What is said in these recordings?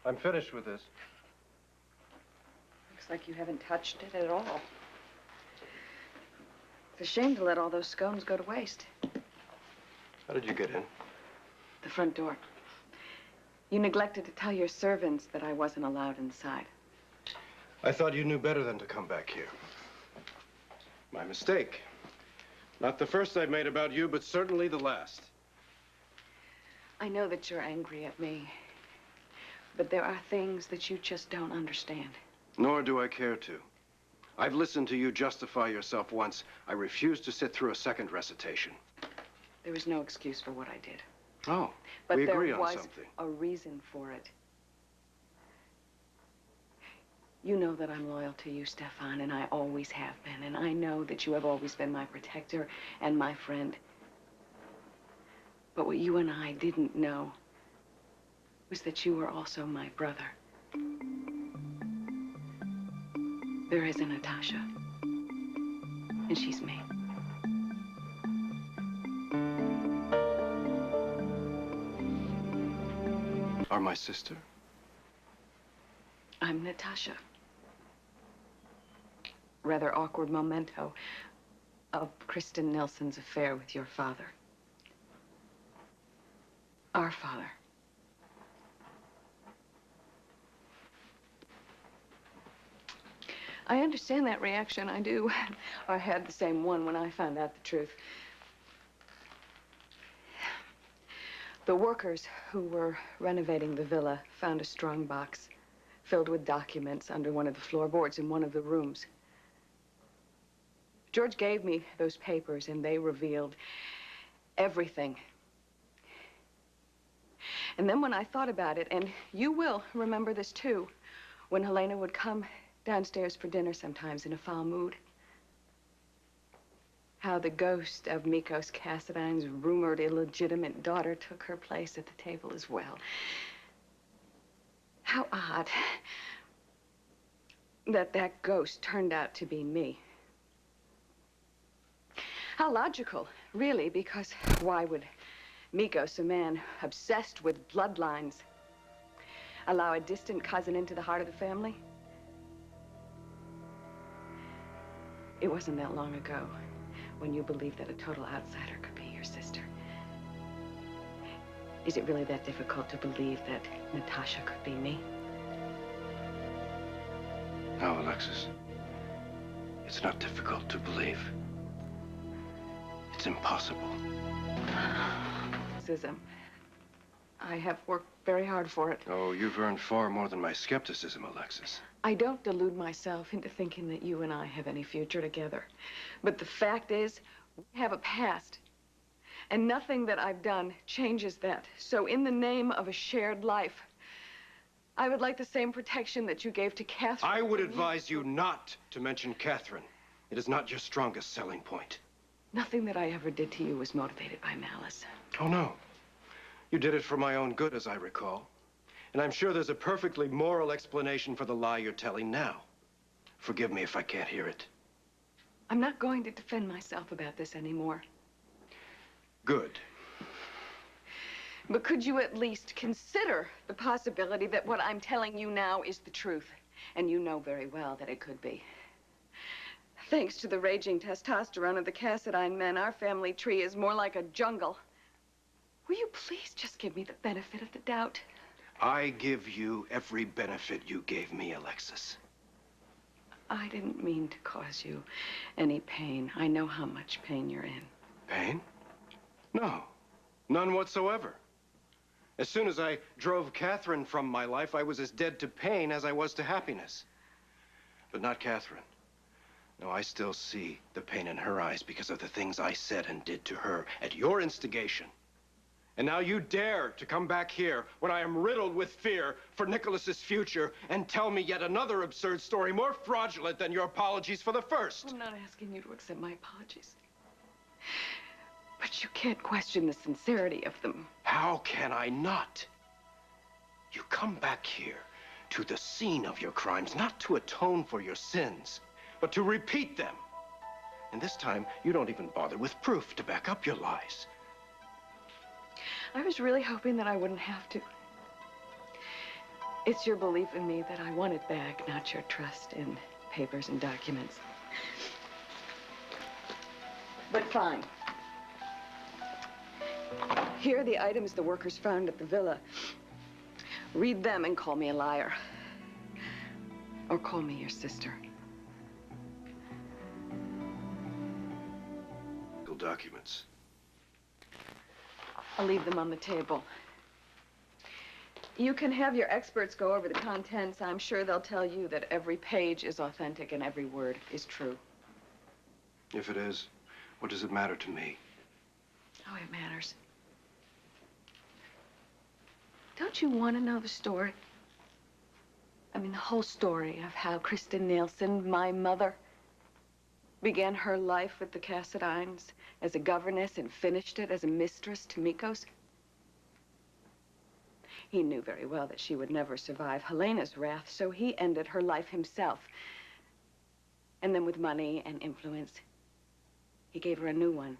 I'm finished with this. Looks like you haven't touched it at all. It's a shame to let all those scones go to waste. How did you get in? The front door. You neglected to tell your servants that I wasn't allowed inside. I thought you knew better than to come back here. My mistake. Not the first I've made about you, but certainly the last. I know that you're angry at me, but there are things that you just don't understand. Nor do I care to. I've listened to you justify yourself once. I refuse to sit through a second recitation. There was no excuse for what I did. Oh, but we agree on there was something. A reason for it. You know that I'm loyal to you, Stefan, and I always have been. And I know that you have always been my protector and my friend. But what you and I didn't know was that you were also my brother. There is a Natasha, and she's me. Are my sister? I'm Natasha. Rather awkward memento of Kristen Nelson's affair with your father. Our father. I understand that reaction, I do. I had the same one when I found out the truth. The workers who were renovating the villa found a strong box filled with documents under one of the floorboards in one of the rooms. George gave me those papers, and they revealed everything. And then when I thought about it, and you will remember this too, when Helena would come downstairs for dinner sometimes in a foul mood, how the ghost of Mikos Cassidyne's rumored illegitimate daughter took her place at the table as well. How odd that that ghost turned out to be me. How logical, really, because why would Mikos, a man obsessed with bloodlines, allow a distant cousin into the heart of the family? It wasn't that long ago when you believed that a total outsider could be your sister. Is it really that difficult to believe that Natasha could be me? No, Alexis. It's not difficult to believe. It's impossible. Skepticism. I have worked very hard for it. Oh, you've earned far more than my skepticism, Alexis. I don't delude myself into thinking that you and I have any future together. But the fact is, we have a past. And nothing that I've done changes that. So in the name of a shared life, I would like the same protection that you gave to Catherine. I would advise you not to mention Catherine. It is not your strongest selling point. Nothing that I ever did to you was motivated by malice. Oh, no. You did it for my own good, as I recall. And I'm sure there's a perfectly moral explanation for the lie you're telling now. Forgive me if I can't hear it. I'm not going to defend myself about this anymore. Good. But could you at least consider the possibility that what I'm telling you now is the truth? And you know very well that it could be. Thanks to the raging testosterone of the Cassidine men, our family tree is more like a jungle. Will you please just give me the benefit of the doubt? I give you every benefit you gave me, Alexis. I didn't mean to cause you any pain. I know how much pain you're in. Pain? No, none whatsoever. As soon as I drove Catherine from my life, I was as dead to pain as I was to happiness. But not Catherine. No, I still see the pain in her eyes because of the things I said and did to her at your instigation. And now you dare to come back here when I am riddled with fear for Nicholas's future and tell me yet another absurd story more fraudulent than your apologies for the first. I'm not asking you to accept my apologies. But you can't question the sincerity of them. How can I not? You come back here to the scene of your crimes, not to atone for your sins, but to repeat them. And this time, you don't even bother with proof to back up your lies. I was really hoping that I wouldn't have to. It's your belief in me that I want it back, not your trust in papers and documents. But fine. Here are the items the workers found at the villa. Read them and call me a liar. Or call me your sister. Legal documents. I'll leave them on the table. You can have your experts go over the contents. I'm sure they'll tell you that every page is authentic and every word is true. If it is, what does it matter to me? Oh, it matters. Don't you want to know the story? I mean, the whole story of how Kristen Nielsen, my mother, began her life with the Cassadines as a governess and finished it as a mistress to Mikos? He knew very well that she would never survive Helena's wrath, so he ended her life himself. And then with money and influence, he gave her a new one.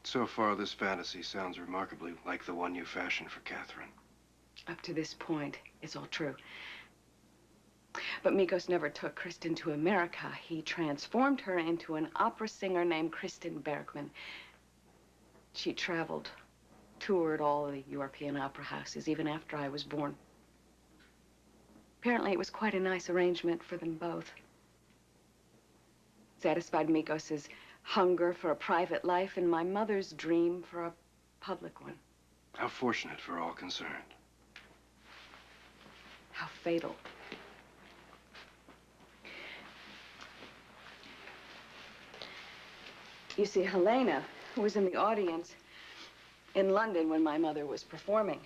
So far, this fantasy sounds remarkably like the one you fashioned for Catherine. Up to this point, it's all true. But Mikos never took Kristen to America. He transformed her into an opera singer named Kristen Bergman. She traveled, toured all the European opera houses, even after I was born. Apparently, it was quite a nice arrangement for them both. Satisfied Mikos's hunger for a private life and my mother's dream for a public one. How fortunate for all concerned. How fatal. You see, Helena, who was in the audience in London when my mother was performing,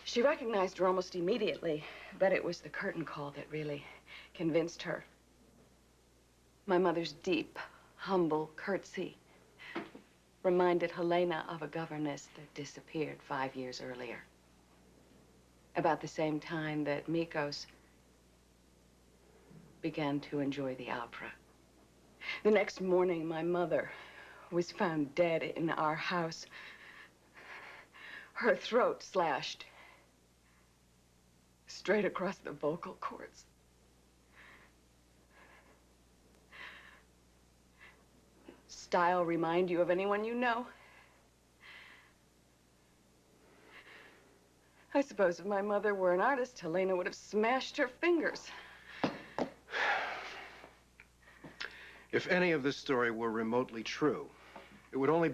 she recognized her almost immediately, but it was the curtain call that really convinced her. My mother's deep, humble curtsy reminded Helena of a governess that disappeared 5 years earlier. About the same time that Mikos began to enjoy the opera. The next morning, my mother was found dead in our house. Her throat slashed straight across the vocal cords. Style remind you of anyone you know? I suppose if my mother were an artist, Helena would have smashed her fingers. If any of this story were remotely true, it would only be